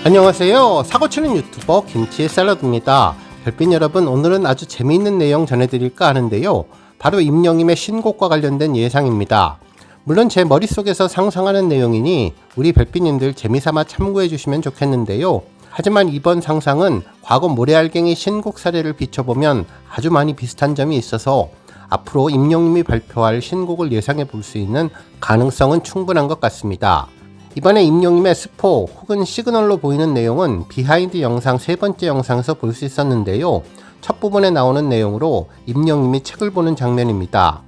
안녕하세요. 사고치는 유튜버 김치의 샐러드입니다. 별빛 여러분, 오늘은 아주 재미있는 내용 전해드릴까 하는데요. 바로 임영임의 신곡과 관련된 예상입니다. 물론 제 머릿속에서 상상하는 내용이니 우리 별빛님들 재미삼아 참고해 주시면 좋겠는데요. 하지만 이번 상상은 과거 모래알갱이 신곡 사례를 비춰보면 아주 많이 비슷한 점이 있어서 앞으로 임영임이 발표할 신곡을 예상해 볼 수 있는 가능성은 충분한 것 같습니다. 이번에 임영임의 스포 혹은 시그널로 보이는 내용은 비하인드 영상 세 번째 영상에서 볼 수 있었는데요. 첫 부분에 나오는 내용으로 임영임이 책을 보는 장면입니다.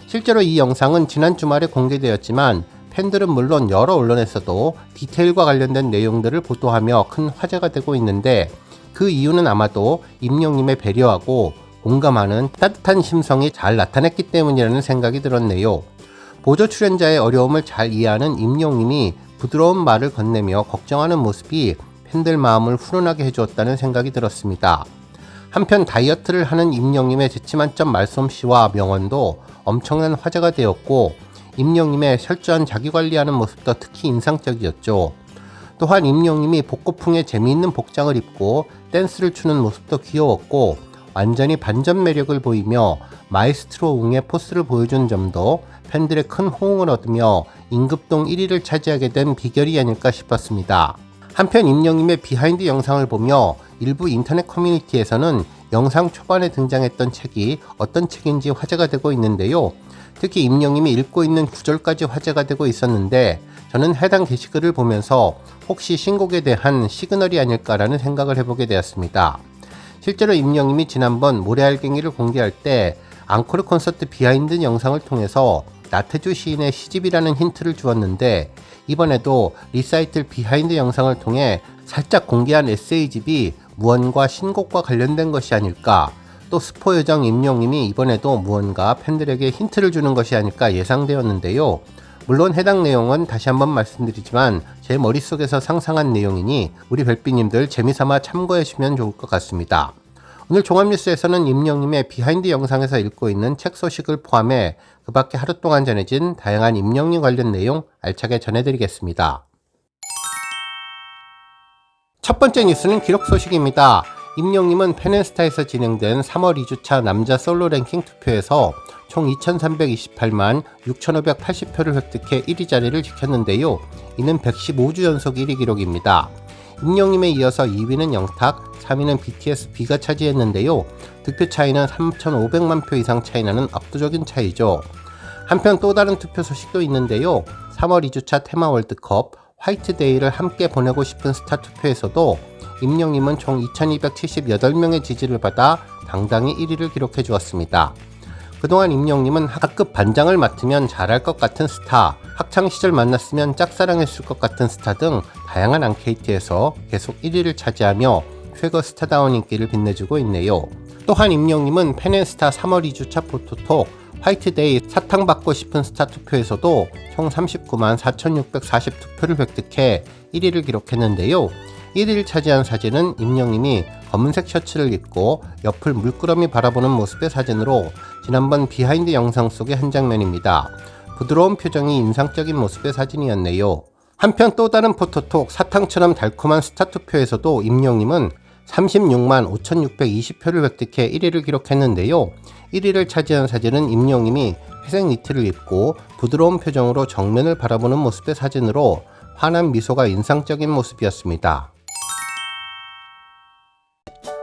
실제로 이 영상은 지난 주말에 공개되었지만 팬들은 물론 여러 언론에서도 디테일과 관련된 내용들을 보도하며 큰 화제가 되고 있는데, 그 이유는 아마도 임영임의 배려하고 공감하는 따뜻한 심성이 잘 나타냈기 때문이라는 생각이 들었네요. 보조 출연자의 어려움을 잘 이해하는 임영임이 부드러운 말을 건네며 걱정하는 모습이 팬들 마음을 훈훈하게 해주었다는 생각이 들었습니다. 한편 다이어트를 하는 임영임의 재치만점 말솜씨와 명언도 엄청난 화제가 되었고, 임영임의 철저한 자기관리하는 모습도 특히 인상적이었죠. 또한 임영임이 복고풍의 재미있는 복장을 입고 댄스를 추는 모습도 귀여웠고, 완전히 반전 매력을 보이며 마에스트로 응의 포스를 보여준 점도 팬들의 큰 호응을 얻으며 임급동 1위를 차지하게 된 비결이 아닐까 싶었습니다. 한편 임영임의 비하인드 영상을 보며 일부 인터넷 커뮤니티에서는 영상 초반에 등장했던 책이 어떤 책인지 화제가 되고 있는데요. 특히 임영임이 읽고 있는 구절까지 화제가 되고 있었는데, 저는 해당 게시글을 보면서 혹시 신곡에 대한 시그널이 아닐까라는 생각을 해보게 되었습니다. 실제로 임영임이 지난번 모래알갱이를 공개할 때 앙코르 콘서트 비하인드 영상을 통해서 나태주 시인의 시집이라는 힌트를 주었는데, 이번에도 리사이틀 비하인드 영상을 통해 살짝 공개한 에세이집이 무언가 신곡과 관련된 것이 아닐까, 또 스포 요정 임영임이 이번에도 무언가 팬들에게 힌트를 주는 것이 아닐까 예상되었는데요. 물론 해당 내용은 다시 한번 말씀드리지만 제 머릿속에서 상상한 내용이니 우리 별빛님들 재미삼아 참고해 주시면 좋을 것 같습니다. 오늘 종합뉴스에서는 임영임의 비하인드 영상에서 읽고 있는 책 소식을 포함해 그 밖에 하루 동안 전해진 다양한 임영임 관련 내용 알차게 전해드리겠습니다. 첫 번째 뉴스는 기록 소식입니다. 임영임은 팬앤스타에서 진행된 3월 2주차 남자 솔로 랭킹 투표에서 총 2328만 6580표를 획득해 1위 자리를 지켰는데요. 이는 115주 연속 1위 기록입니다. 임영임에 이어서 2위는 영탁, 3위는 BTS B가 차지했는데요. 득표 차이는 3,500만 표 이상 차이 나는 압도적인 차이죠. 한편 또 다른 투표 소식도 있는데요. 3월 2주차 테마 월드컵 화이트데이를 함께 보내고 싶은 스타 투표에서도 임영임은 총 2278명의 지지를 받아 당당히 1위를 기록해 주었습니다. 그동안 임영임은 학급 반장을 맡으면 잘할 것 같은 스타, 학창시절 만났으면 짝사랑했을 것 같은 스타 등 다양한 앙케이트에서 계속 1위를 차지하며 최고 스타다운 인기를 빛내주고 있네요. 또한 임영임은 팬앤스타 3월 2주차 포토톡 화이트데이 사탕받고 싶은 스타 투표에서도 총 39만 4640투표를 획득해 1위를 기록했는데요. 1위를 차지한 사진은 임영임이 검은색 셔츠를 입고 옆을 물끄러미 바라보는 모습의 사진으로 지난번 비하인드 영상 속의 한 장면입니다. 부드러운 표정이 인상적인 모습의 사진이었네요. 한편 또 다른 포토톡 사탕처럼 달콤한 스타 투표에서도 임영임은 36만 5620표를 획득해 1위를 기록했는데요. 1위를 차지한 사진은 임영임이 회색 니트를 입고 부드러운 표정으로 정면을 바라보는 모습의 사진으로 환한 미소가 인상적인 모습이었습니다.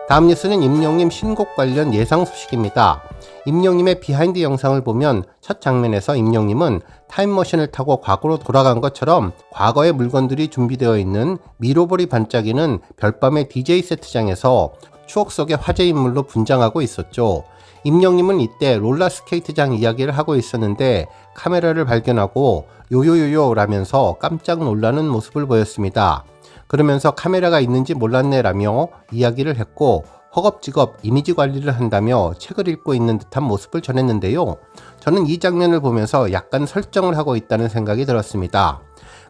다음 뉴스는 임영임 신곡 관련 예상 소식입니다. 임영임의 비하인드 영상을 보면 첫 장면에서 임영임은 타임머신을 타고 과거로 돌아간 것처럼 과거의 물건들이 준비되어 있는 미로볼이 반짝이는 별밤의 DJ 세트장에서 추억 속의 화제 인물로 분장하고 있었죠. 임영임은 이때 롤러스케이트장 이야기를 하고 있었는데 카메라를 발견하고 요요요요 라면서 깜짝 놀라는 모습을 보였습니다. 그러면서 카메라가 있는지 몰랐네 라며 이야기를 했고, 허겁지겁 이미지 관리를 한다며 책을 읽고 있는 듯한 모습을 전했는데요. 저는 이 장면을 보면서 약간 설정을 하고 있다는 생각이 들었습니다.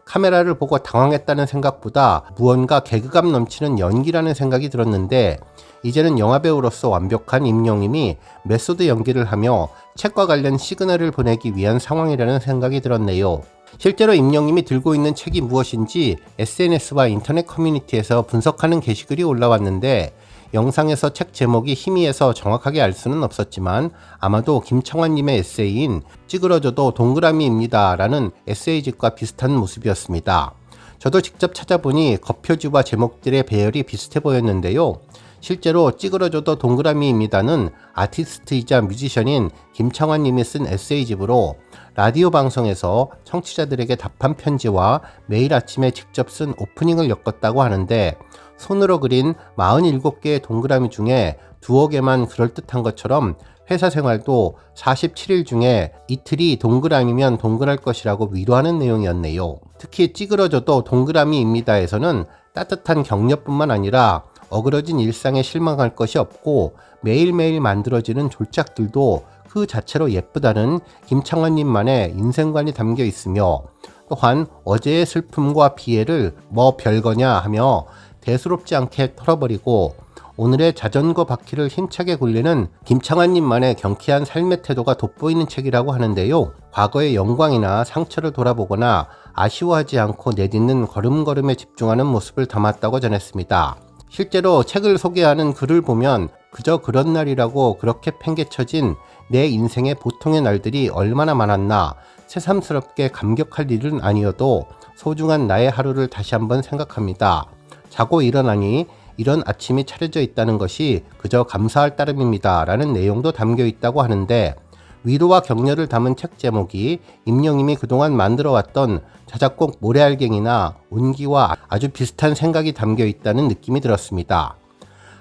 카메라를 보고 당황했다는 생각보다 무언가 개그감 넘치는 연기라는 생각이 들었는데, 이제는 영화배우로서 완벽한 임영임이 메소드 연기를 하며 책과 관련 시그널을 보내기 위한 상황이라는 생각이 들었네요. 실제로 임영님이 들고 있는 책이 무엇인지 SNS와 인터넷 커뮤니티에서 분석하는 게시글이 올라왔는데 영상에서 책 제목이 희미해서 정확하게 알 수는 없었지만 아마도 김청환님의 에세이인 찌그러져도 동그라미입니다 라는 에세이집과 비슷한 모습이었습니다. 저도 직접 찾아보니 겉표지와 제목들의 배열이 비슷해 보였는데요. 실제로 찌그러져도 동그라미입니다는 아티스트이자 뮤지션인 김청환님이 쓴 에세이집으로 라디오 방송에서 청취자들에게 답한 편지와 매일 아침에 직접 쓴 오프닝을 엮었다고 하는데 손으로 그린 47개의 동그라미 중에 두어 개만 그럴듯한 것처럼 회사 생활도 47일 중에 이틀이 동그라미면 동그랄 것이라고 위로하는 내용이었네요. 특히 찌그러져도 동그라미입니다에서는 따뜻한 격려뿐만 아니라 어그러진 일상에 실망할 것이 없고 매일매일 만들어지는 졸작들도 그 자체로 예쁘다는 김청환님만의 인생관이 담겨 있으며 또한 어제의 슬픔과 비애를 뭐 별거냐 하며 대수롭지 않게 털어버리고 오늘의 자전거 바퀴를 힘차게 굴리는 김청환님만의 경쾌한 삶의 태도가 돋보이는 책이라고 하는데요. 과거의 영광이나 상처를 돌아보거나 아쉬워하지 않고 내딛는 걸음걸음에 집중하는 모습을 담았다고 전했습니다. 실제로 책을 소개하는 글을 보면 그저 그런 날이라고 그렇게 팽개쳐진 내 인생의 보통의 날들이 얼마나 많았나 새삼스럽게 감격할 일은 아니어도 소중한 나의 하루를 다시 한번 생각합니다. 자고 일어나니 이런 아침이 차려져 있다는 것이 그저 감사할 따름입니다 라는 내용도 담겨 있다고 하는데 위로와 격려를 담은 책 제목이 임영님이 그동안 만들어왔던 자작곡 모래알갱이나 운기와 아주 비슷한 생각이 담겨 있다는 느낌이 들었습니다.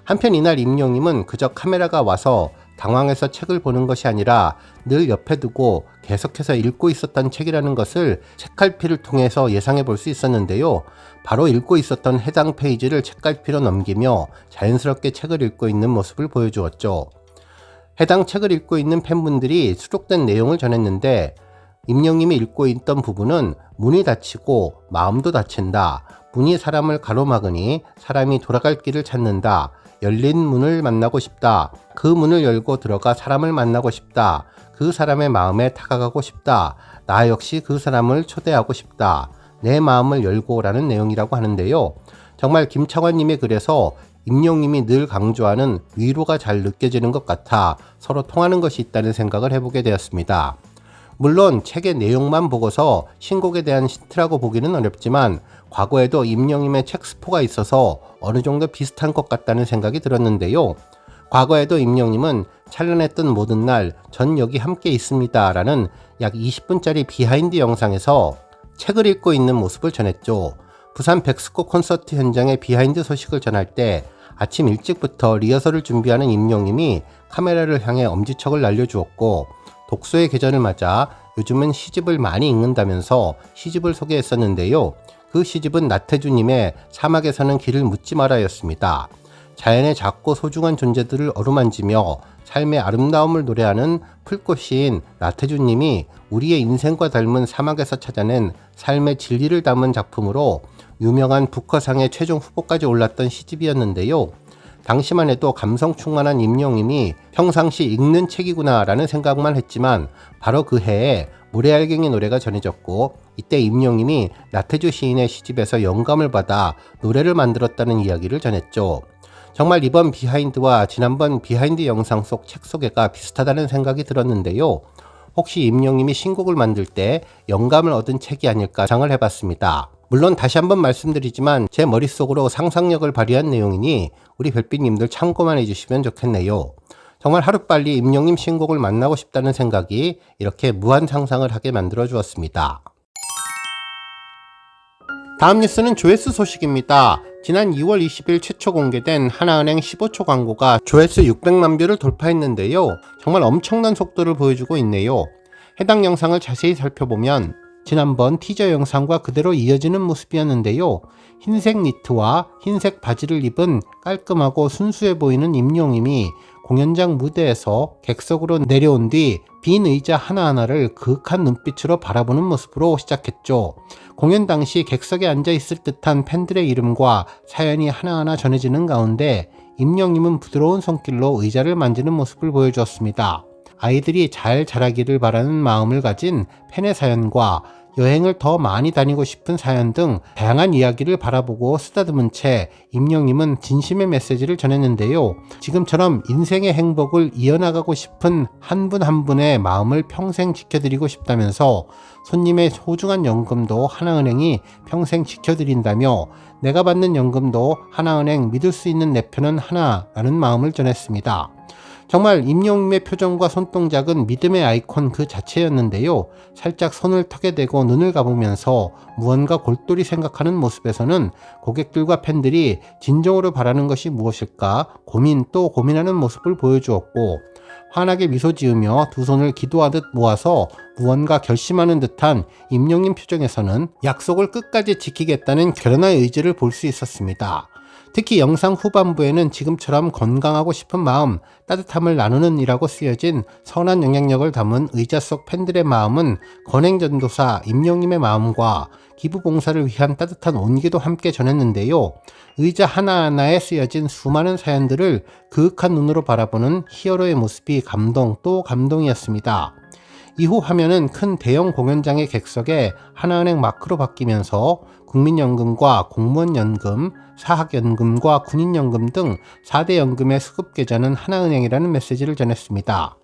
한편 이날 임영님은 그저 카메라가 와서 당황해서 책을 보는 것이 아니라 늘 옆에 두고 계속해서 읽고 있었던 책이라는 것을 책갈피를 통해서 예상해 볼 수 있었는데요. 바로 읽고 있었던 해당 페이지를 책갈피로 넘기며 자연스럽게 책을 읽고 있는 모습을 보여주었죠. 해당 책을 읽고 있는 팬분들이 수록된 내용을 전했는데 임영님이 읽고 있던 부분은 문이 닫히고 마음도 닫힌다. 문이 사람을 가로막으니 사람이 돌아갈 길을 찾는다. 열린 문을 만나고 싶다. 그 문을 열고 들어가 사람을 만나고 싶다. 그 사람의 마음에 다가가고 싶다. 나 역시 그 사람을 초대하고 싶다. 내 마음을 열고 라는 내용이라고 하는데요. 정말 김청환님의 글에서 임영님이 늘 강조하는 위로가 잘 느껴지는 것 같아 서로 통하는 것이 있다는 생각을 해보게 되었습니다. 물론 책의 내용만 보고서 신곡에 대한 힌트라고 보기는 어렵지만 과거에도 임영님의 책 스포가 있어서 어느 정도 비슷한 것 같다는 생각이 들었는데요. 과거에도 임영님은 찬란했던 모든 날 전 여기 함께 있습니다 라는 약 20분짜리 비하인드 영상에서 책을 읽고 있는 모습을 전했죠. 부산 백스코 콘서트 현장의 비하인드 소식을 전할 때 아침 일찍부터 리허설을 준비하는 임영님이 카메라를 향해 엄지척을 날려주었고 독서의 계절을 맞아 요즘은 시집을 많이 읽는다면서 시집을 소개했었는데요. 그 시집은 나태주님의 사막에 사는 길을 묻지 마라였습니다. 자연의 작고 소중한 존재들을 어루만지며 삶의 아름다움을 노래하는 풀꽃시인 나태주님이 우리의 인생과 닮은 사막에서 찾아낸 삶의 진리를 담은 작품으로 유명한 부커상의 최종 후보까지 올랐던 시집이었는데요. 당시만 해도 감성 충만한 임영님이 평상시 읽는 책이구나 라는 생각만 했지만 바로 그 해에 모래알갱이 노래가 전해졌고 이때 임영님이 나태주 시인의 시집에서 영감을 받아 노래를 만들었다는 이야기를 전했죠. 정말 이번 비하인드와 지난번 비하인드 영상 속 책 소개가 비슷하다는 생각이 들었는데요. 혹시 임영님이 신곡을 만들 때 영감을 얻은 책이 아닐까 상상을 해봤습니다. 물론 다시 한번 말씀드리지만 제 머릿속으로 상상력을 발휘한 내용이니 우리 별빛님들 참고만 해주시면 좋겠네요. 정말 하루빨리 임영님 신곡을 만나고 싶다는 생각이 이렇게 무한 상상을 하게 만들어 주었습니다. 다음 뉴스는 조회수 소식입니다. 지난 2월 20일 최초 공개된 하나은행 15초 광고가 조회수 600만 뷰를 돌파했는데요. 정말 엄청난 속도를 보여주고 있네요. 해당 영상을 자세히 살펴보면 지난번 티저 영상과 그대로 이어지는 모습이었는데요. 흰색 니트와 흰색 바지를 입은 깔끔하고 순수해 보이는 임영님이 공연장 무대에서 객석으로 내려온 뒤 빈 의자 하나하나를 그윽한 눈빛으로 바라보는 모습으로 시작했죠. 공연 당시 객석에 앉아 있을 듯한 팬들의 이름과 사연이 하나하나 전해지는 가운데 임영님은 부드러운 손길로 의자를 만지는 모습을 보여주었습니다. 아이들이 잘 자라기를 바라는 마음을 가진 팬의 사연과 여행을 더 많이 다니고 싶은 사연 등 다양한 이야기를 바라보고 쓰다듬은 채 임영님은 진심의 메시지를 전했는데요. 지금처럼 인생의 행복을 이어나가고 싶은 한 분 한 분의 마음을 평생 지켜드리고 싶다면서 손님의 소중한 연금도 하나은행이 평생 지켜드린다며 내가 받는 연금도 하나은행 믿을 수 있는 내 편은 하나라는 마음을 전했습니다. 정말 임영님의 표정과 손동작은 믿음의 아이콘 그 자체였는데요. 살짝 손을 턱에 대고 눈을 감으면서 무언가 골똘히 생각하는 모습에서는 고객들과 팬들이 진정으로 바라는 것이 무엇일까 고민 또 고민하는 모습을 보여주었고, 환하게 미소 지으며 두 손을 기도하듯 모아서 무언가 결심하는 듯한 임영님 표정에서는 약속을 끝까지 지키겠다는 결연한 의지를 볼 수 있었습니다. 특히 영상 후반부에는 지금처럼 건강하고 싶은 마음, 따뜻함을 나누는 이라고 쓰여진 선한 영향력을 담은 의자 속 팬들의 마음은 건행전도사 임영님의 마음과 기부봉사를 위한 따뜻한 온기도 함께 전했는데요. 의자 하나하나에 쓰여진 수많은 사연들을 그윽한 눈으로 바라보는 히어로의 모습이 감동 또 감동이었습니다. 이후 화면은 큰 대형 공연장의 객석에 하나은행 마크로 바뀌면서 국민연금과 공무원연금, 사학연금과 군인연금 등 4대 연금의 수급 계좌는 하나은행이라는 메시지를 전했습니다.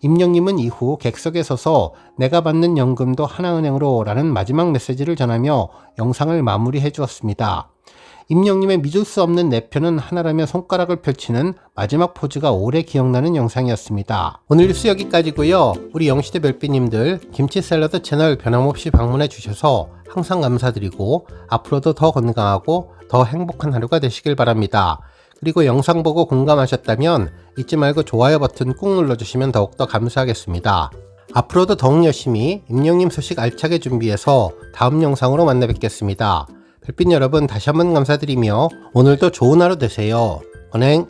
임영님은 이후 객석에 서서 내가 받는 연금도 하나은행으로 라는 마지막 메시지를 전하며 영상을 마무리해 주었습니다. 임영님의 믿을 수 없는 내 편은 하나라며 손가락을 펼치는 마지막 포즈가 오래 기억나는 영상이었습니다. 오늘 뉴스 여기까지고요. 우리 영시대 별빛님들 김치 샐러드 채널 변함없이 방문해 주셔서 항상 감사드리고 앞으로도 더 건강하고 더 행복한 하루가 되시길 바랍니다. 그리고 영상 보고 공감하셨다면 잊지 말고 좋아요 버튼 꾹 눌러주시면 더욱더 감사하겠습니다. 앞으로도 더욱 열심히 임영님 소식 알차게 준비해서 다음 영상으로 만나 뵙겠습니다. 별빛 여러분 다시 한번 감사드리며 오늘도 좋은 하루 되세요. 은행